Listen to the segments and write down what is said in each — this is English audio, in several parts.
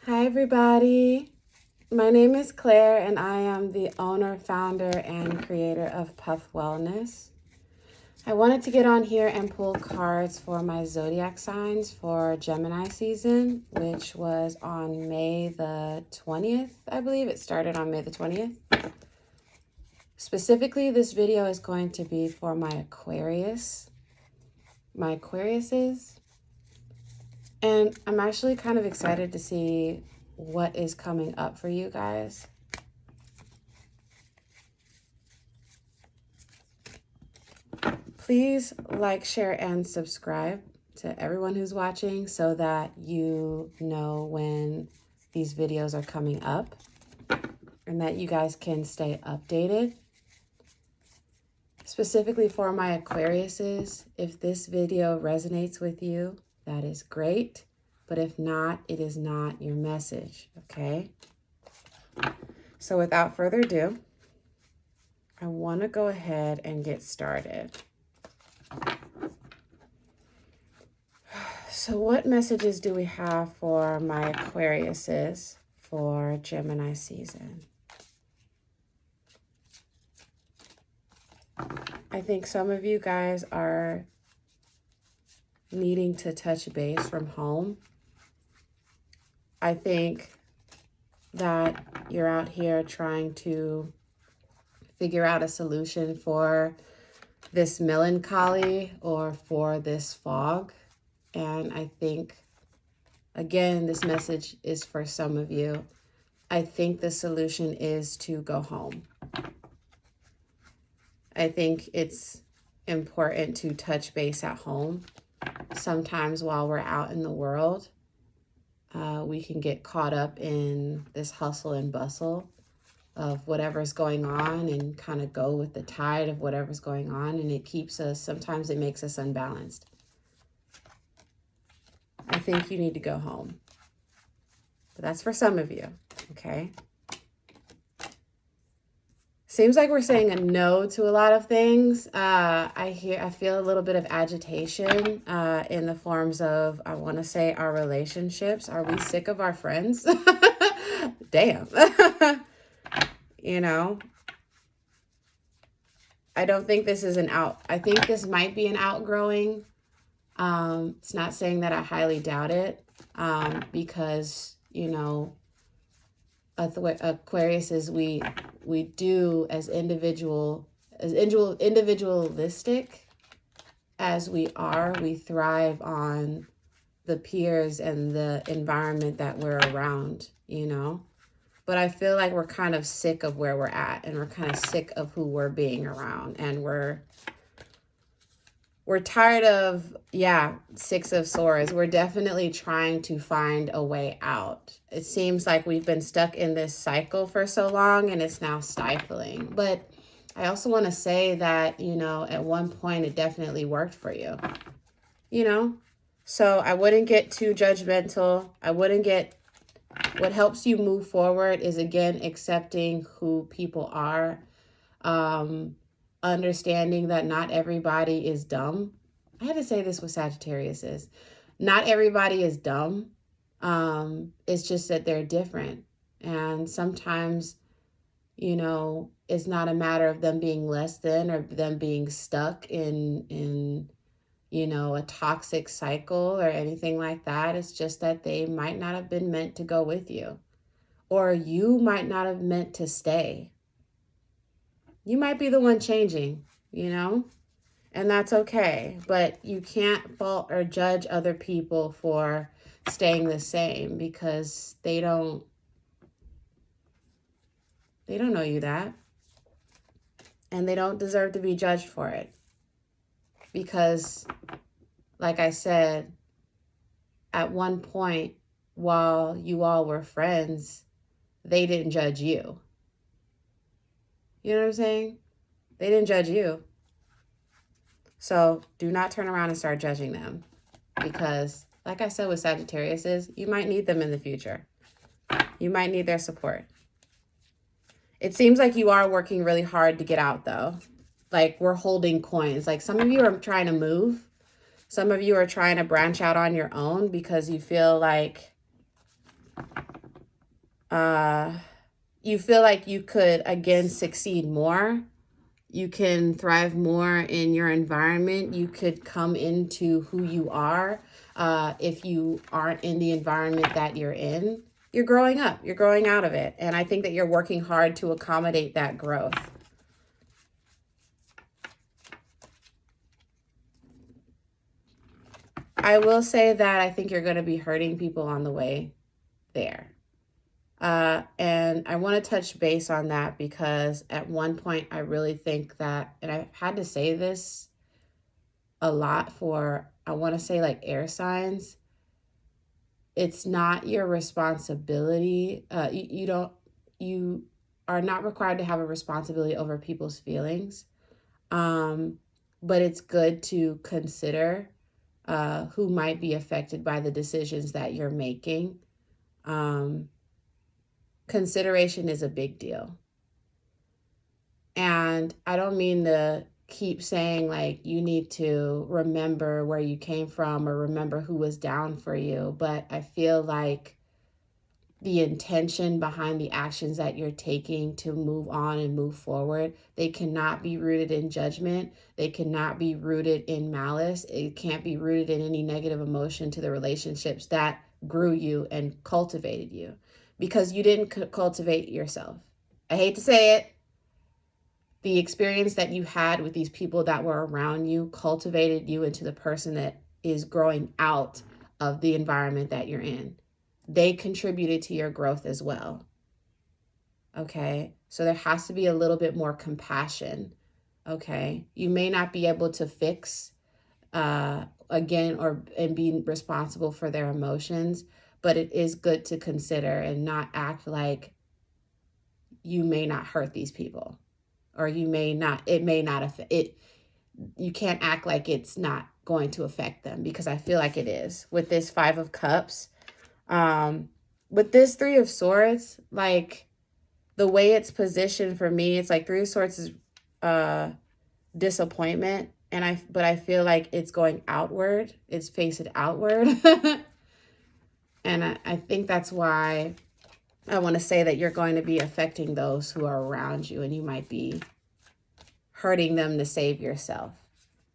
Hi, everybody. My name is Claire, and I am the owner, founder, and creator of Puff Wellness. I wanted to get on here and pull cards for my zodiac signs for Gemini season, which was on May the 20th, I believe. It started on May the 20th. Specifically, this video is going to be for my Aquariuses. And I'm actually kind of excited to see what is coming up for you guys. Please like, share, and subscribe to everyone who's watching so that you know when these videos are coming up and that you guys can stay updated. Specifically for my Aquariuses, if this video resonates with you, that is great. But if not, it is not your message, okay? So without further ado, I want to go ahead and get started. So what messages do we have for my Aquariuses for Gemini season? I think some of you guys are needing to touch base from home. I think that you're out here trying to figure out a solution for this melancholy or for this fog. And I think, again, this message is for some of you. I think the solution is to go home. I think it's important to touch base at home. Sometimes while we're out in the world, we can get caught up in this hustle and bustle of whatever's going on and kind of go with the tide of whatever's going on. And it keeps us, sometimes it makes us unbalanced. I think you need to go home. But that's for some of you, okay? Seems like we're saying a no to a lot of things. I feel a little bit of agitation in the forms of, I want to say, our relationships. Are we sick of our friends? Damn. You know, I don't think this is I think this might be an outgrowing. It's not saying that I highly doubt it, because, you know, Aquariuses, we do as individualistic as we are, we thrive on the peers and the environment that we're around, you know. But I feel like we're kind of sick of where we're at, and we're kind of sick of who we're being around, and we're tired of, Six of Swords. We're definitely trying to find a way out. It seems like we've been stuck in this cycle for so long, and it's now stifling. But I also want to say that, you know, at one point it definitely worked for you, you know? So I wouldn't get too judgmental. What helps you move forward is, again, accepting who people are. Understanding that not everybody is dumb. I had to say this with Sagittarius. Not everybody is dumb. It's just that they're different. And sometimes, you know, it's not a matter of them being less than or them being stuck in you know, a toxic cycle or anything like that. It's just that they might not have been meant to go with you. Or you might not have meant to stay. You might be the one changing, you know, and that's okay. But you can't fault or judge other people for staying the same, because they don't know you that. And they don't deserve to be judged for it. Because, like I said, at one point, while you all were friends, they didn't judge you. You know what I'm saying? They didn't judge you. So do not turn around and start judging them, because, like I said with Sagittarius, you might need them in the future. You might need their support. It seems like you are working really hard to get out, though. Like, we're holding coins. Like, some of you are trying to move. Some of you are trying to branch out on your own because you feel like You feel like you could, again, succeed more. You can thrive more in your environment. You could come into who you are. If you aren't in the environment that you're in, you're growing up, you're growing out of it. And I think that you're working hard to accommodate that growth. I will say that I think you're going to be hurting people on the way there. And I want to touch base on that because at one point I really think that, and I've had to say this a lot for, I want to say, like, air signs. It's not your responsibility. You are not required to have a responsibility over people's feelings. But it's good to consider who might be affected by the decisions that you're making. Consideration is a big deal. And I don't mean to keep saying, like, you need to remember where you came from or remember who was down for you, but I feel like the intention behind the actions that you're taking to move on and move forward, they cannot be rooted in judgment. They cannot be rooted in malice. It can't be rooted in any negative emotion to the relationships that grew you and cultivated you, because you didn't cultivate yourself. I hate to say it. The experience that you had with these people that were around you cultivated you into the person that is growing out of the environment that you're in. They contributed to your growth as well. Okay? So there has to be a little bit more compassion. Okay? You may not be able to fix again and be responsible for their emotions, but it is good to consider and not act like you may not hurt these people, or you may not, it may not affect it. You can't act like it's not going to affect them, because I feel like it is with this 5 of Cups. With this 3 of Swords, like, the way it's positioned for me, it's like 3 of Swords is disappointment, but I feel like it's going outward. It's facing outward. And I think that's why I want to say that you're going to be affecting those who are around you, and you might be hurting them to save yourself.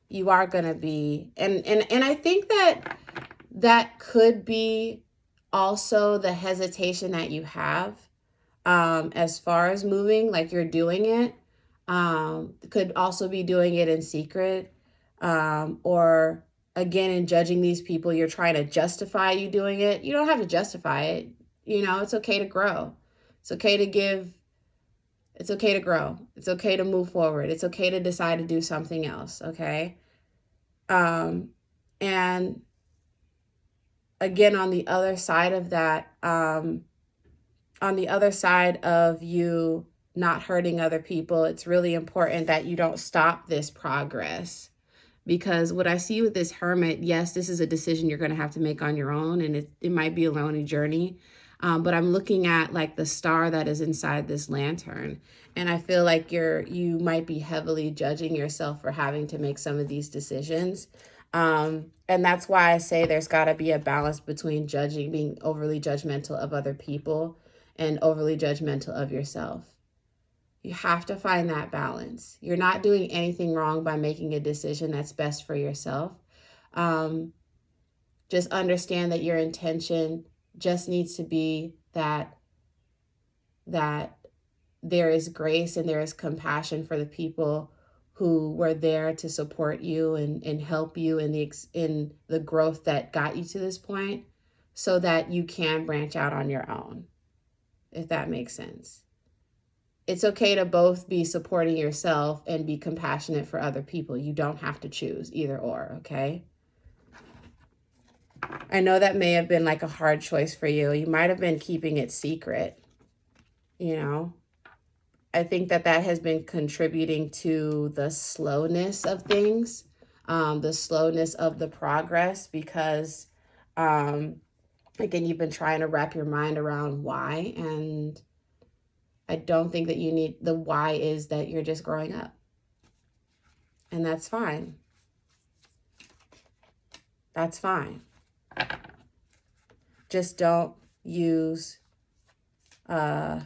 You are going to be, and I think that could be also the hesitation that you have, as far as moving, like you're doing it, could also be doing it in secret, or again, in judging these people, you're trying to justify you doing it. You don't have to justify it. It's okay to grow. It's okay to give. It's okay to grow. It's okay to move forward. It's okay to decide to do something else. Okay. And again, on the other side of that, on the other side of you not hurting other people, it's really important that you don't stop this progress. Because what I see with this Hermit, yes, this is a decision you're going to have to make on your own, and it might be a lonely journey. But I'm looking at, like, the star that is inside this lantern, and I feel like you might be heavily judging yourself for having to make some of these decisions. And that's why I say there's got to be a balance between being overly judgmental of other people and overly judgmental of yourself. You have to find that balance. You're not doing anything wrong by making a decision that's best for yourself. Just understand that your intention just needs to be that there is grace and there is compassion for the people who were there to support you and help you in the growth that got you to this point, so that you can branch out on your own, if that makes sense. It's okay to both be supporting yourself and be compassionate for other people. You don't have to choose either or, okay? I know that may have been like a hard choice for you. You might have been keeping it secret, I think that has been contributing to the slowness of things, the slowness of the progress, because, again, you've been trying to wrap your mind around why, and I don't think that you need, the why is that you're just growing up. And that's fine. That's fine. Just don't use, you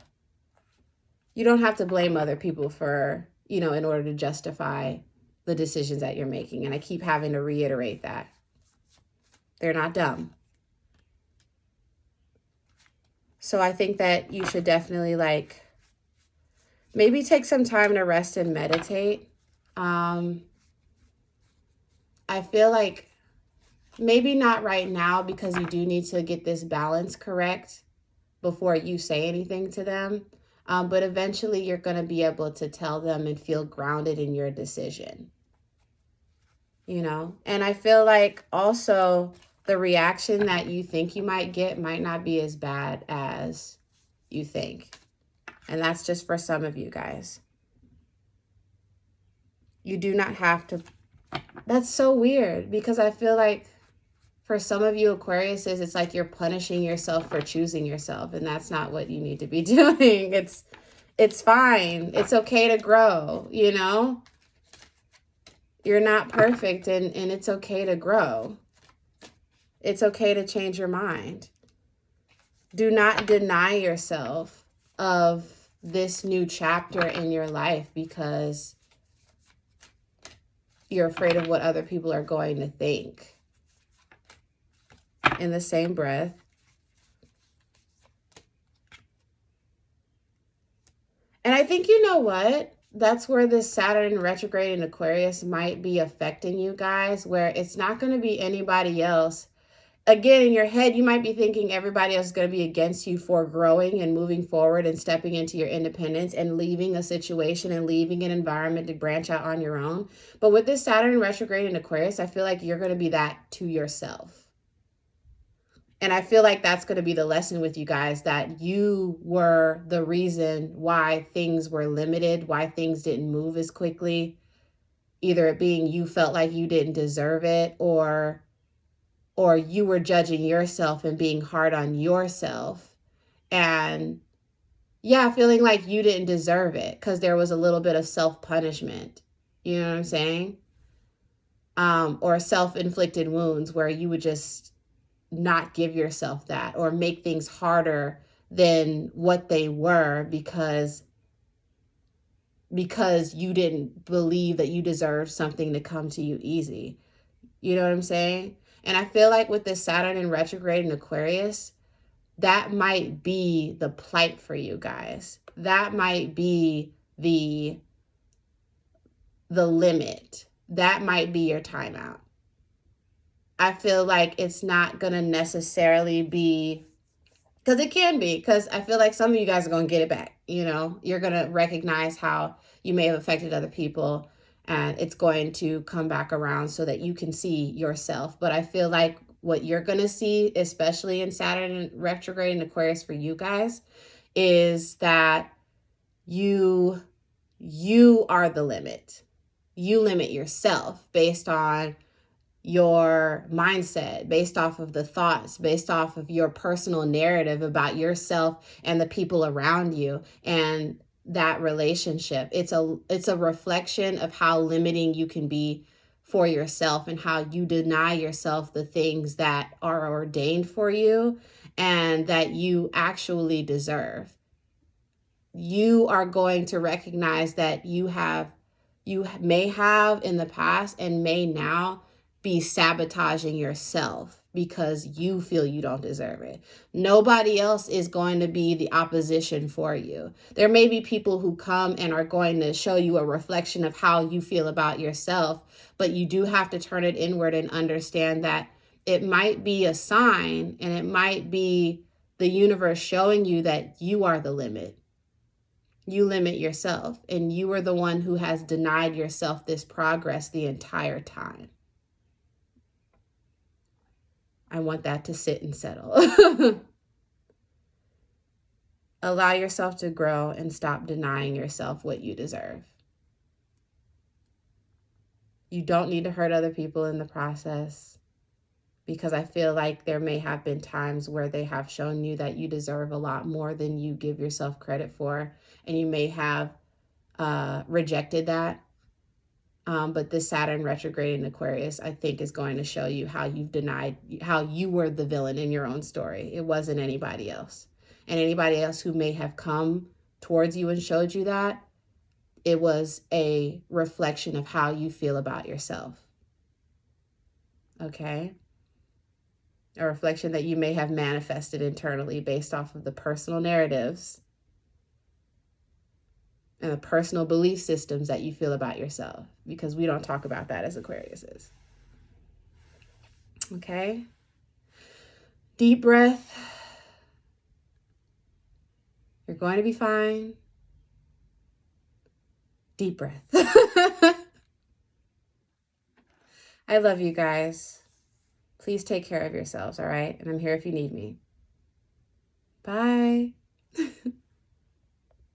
don't have to blame other people for, in order to justify the decisions that you're making. And I keep having to reiterate that. They're not dumb. So I think that you should definitely maybe take some time to rest and meditate. I feel like maybe not right now, because you do need to get this balance correct before you say anything to them. But eventually you're going to be able to tell them and feel grounded in your decision. And I feel like also the reaction that you think you might get might not be as bad as you think. And that's just for some of you guys. You do not have to. That's so weird, because I feel like for some of you Aquariuses, it's like you're punishing yourself for choosing yourself. And that's not what you need to be doing. It's fine. It's okay to grow, You're not perfect, and it's okay to grow. It's okay to change your mind. Do not deny yourself of this new chapter in your life because you're afraid of what other people are going to think. In the same breath, and I think, you know what? That's where this Saturn retrograde in Aquarius might be affecting you guys, where it's not going to be anybody else. Again, in your head, you might be thinking everybody else is going to be against you for growing and moving forward and stepping into your independence and leaving a situation and leaving an environment to branch out on your own. But with this Saturn retrograde in Aquarius, I feel like you're going to be that to yourself. And I feel like that's going to be the lesson with you guys, that you were the reason why things were limited, why things didn't move as quickly. Either it being you felt like you didn't deserve it, or you were judging yourself and being hard on yourself. And feeling like you didn't deserve it because there was a little bit of self-punishment. You know what I'm saying? Or self-inflicted wounds where you would just not give yourself that, or make things harder than what they were because you didn't believe that you deserved something to come to you easy. You know what I'm saying? And I feel like with this Saturn in retrograde in Aquarius, that might be the plight for you guys. That might be the limit. That might be your timeout. I feel like it's not going to necessarily be, because it can be, because I feel like some of you guys are going to get it back. You're going to recognize how you may have affected other people, and it's going to come back around so that you can see yourself. But I feel like what you're going to see, especially in Saturn retrograde in Aquarius for you guys, is that you are the limit. You limit yourself based on your mindset, based off of the thoughts, based off of your personal narrative about yourself and the people around you and that relationship. It's a reflection of how limiting you can be for yourself and how you deny yourself the things that are ordained for you and that you actually deserve. You are going to recognize that you may have in the past and may now be sabotaging yourself because you feel you don't deserve it. Nobody else is going to be the opposition for you. There may be people who come and are going to show you a reflection of how you feel about yourself, but you do have to turn it inward and understand that it might be a sign, and it might be the universe showing you that you are the limit. You limit yourself, and you are the one who has denied yourself this progress the entire time. I want that to sit and settle. Allow yourself to grow and stop denying yourself what you deserve. You don't need to hurt other people in the process, because I feel like there may have been times where they have shown you that you deserve a lot more than you give yourself credit for, and you may have rejected that. But this Saturn retrograde in Aquarius, I think, is going to show you how you've denied, how you were the villain in your own story. It wasn't anybody else. And anybody else who may have come towards you and showed you that, it was a reflection of how you feel about yourself. Okay? A reflection that you may have manifested internally based off of the personal narratives and the personal belief systems that you feel about yourself, because we don't talk about that as Aquariuses. Okay? Deep breath. You're going to be fine. Deep breath. I love you guys. Please take care of yourselves, all right? And I'm here if you need me. Bye.